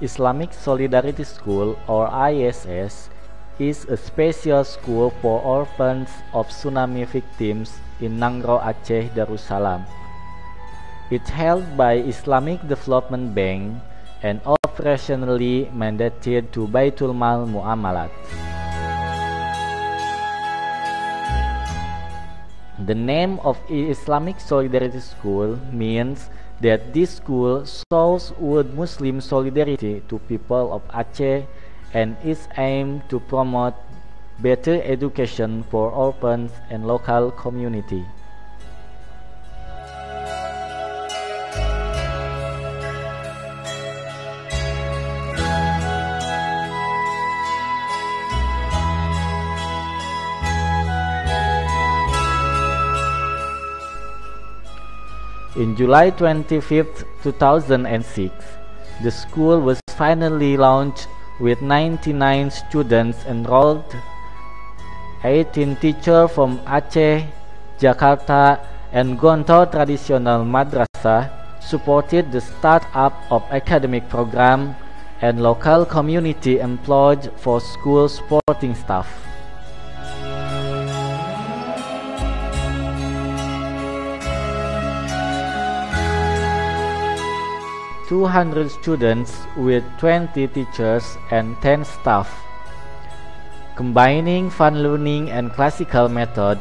Islamic Solidarity School, or ISS, is a special school for orphans of tsunami victims in Nangro Aceh, Darussalam. It's held by Islamic Development Bank and operationally mandated to Baitul Mal Muamalat. The name of Islamic Solidarity School means that this school shows Muslim solidarity to people of Aceh and is aimed to promote better education for orphans and local community. In July 25, 2006, the school was finally launched with 99 students enrolled. 18 teachers from Aceh, Jakarta, and Gontor Traditional Madrasah supported the start-up of academic program and local community employed for school supporting staff. "200 students with 20 teachers and 10 staff. Combining fun learning and classical method,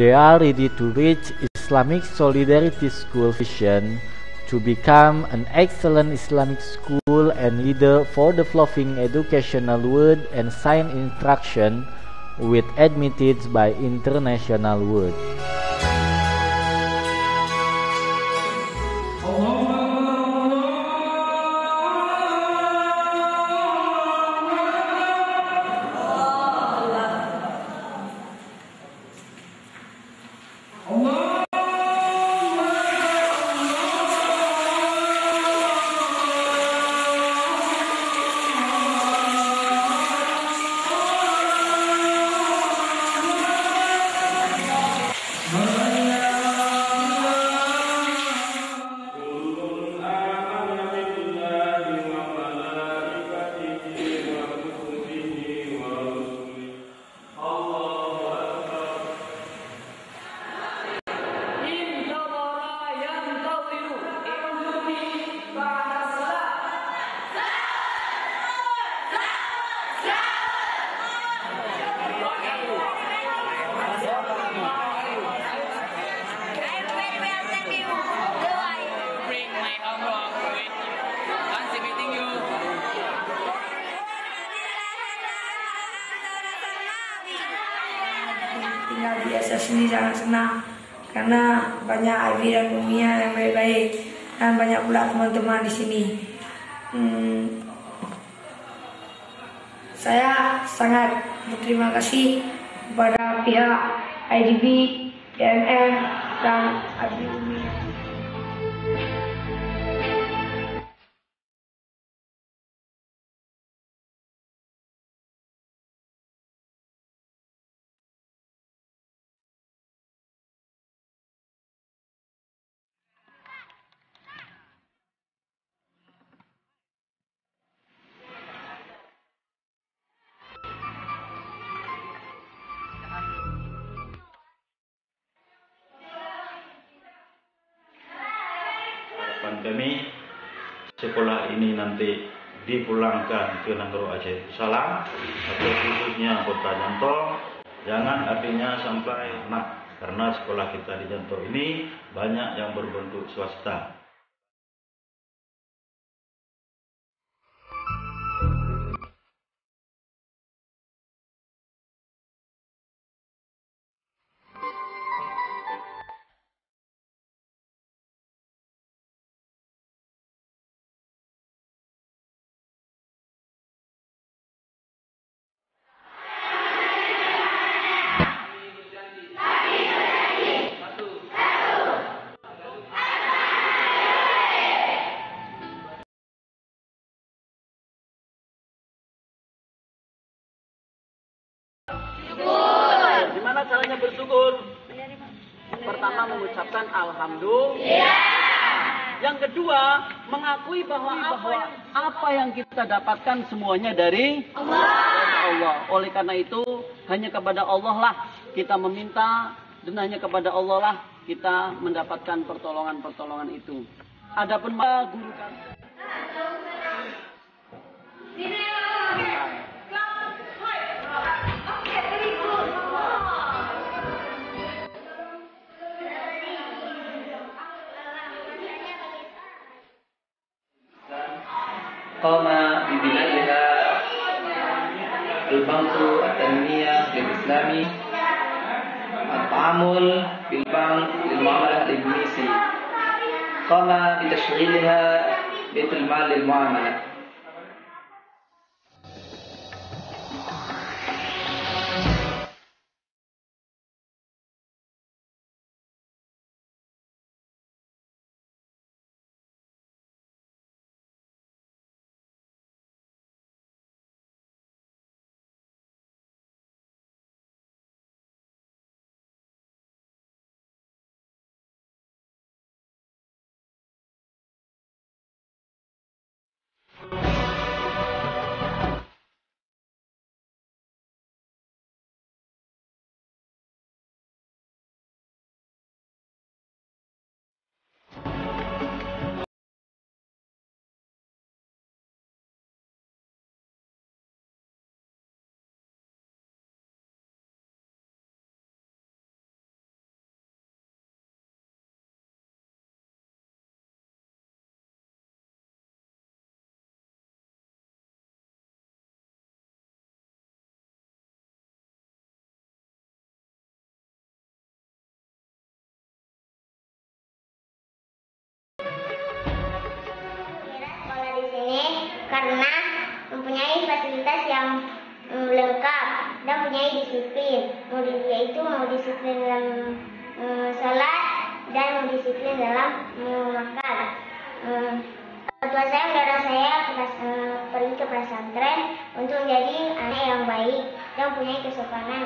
they are ready to reach Islamic Solidarity School vision to become an excellent Islamic school and leader for developing educational word and sign instruction with admitted by international word." Tinggal di SS ini sangat senang karena banyak Ivy dan Lumia yang baik-baik dan banyak pula teman-teman di sini. Saya sangat berterima kasih kepada pihak IDB, DMM, dan Ivy Lumia. Harapan kami sekolah ini nanti dipulangkan ke Nangro Aceh Darussalam atau khususnya Kota Janto. Jangan artinya sampai karena sekolah kita di Janto ini banyak yang berbentuk swasta. Gimana caranya bersyukur? Pertama mengucapkan alhamdulillah. Yang kedua, mengakui bahwa apa yang kita dapatkan semuanya dari Allah. Oleh karena itu, hanya kepada Allah lah kita meminta, dan hanya kepada Allah lah kita mendapatkan pertolongan-pertolongan itu. Adapun guru kami. قام ببنائها البنك التنمية الإسلامي التعامل بالبنك للمعاملة الإندونيسي قام بتشغيلها بيت المال للمعاملة. Karena mempunyai fasilitas yang lengkap dan mempunyai disiplin, yaitu mau disiplin dalam sholat dan mau disiplin dalam makan. Orang tua saya mendorong saya pergi ke pesantren untuk menjadi anak yang baik dan mempunyai kesopanan.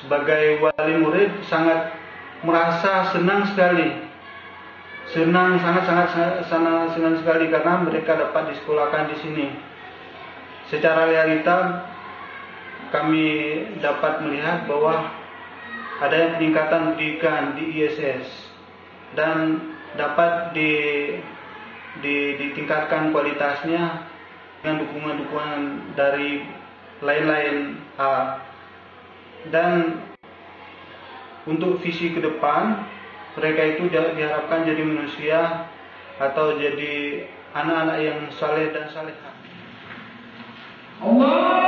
Sebagai wali murid sangat merasa senang sekali, sangat senang sekali karena mereka dapat disekolahkan di sini. Secara realita kami dapat melihat bahwa ada peningkatan pendidikan di ISS dan dapat ditingkatkan kualitasnya dengan dukungan-dukungan dari lain-lain hal. Dan untuk visi ke depan mereka itu diharapkan jadi manusia atau jadi anak-anak yang saleh dan salehah. Allah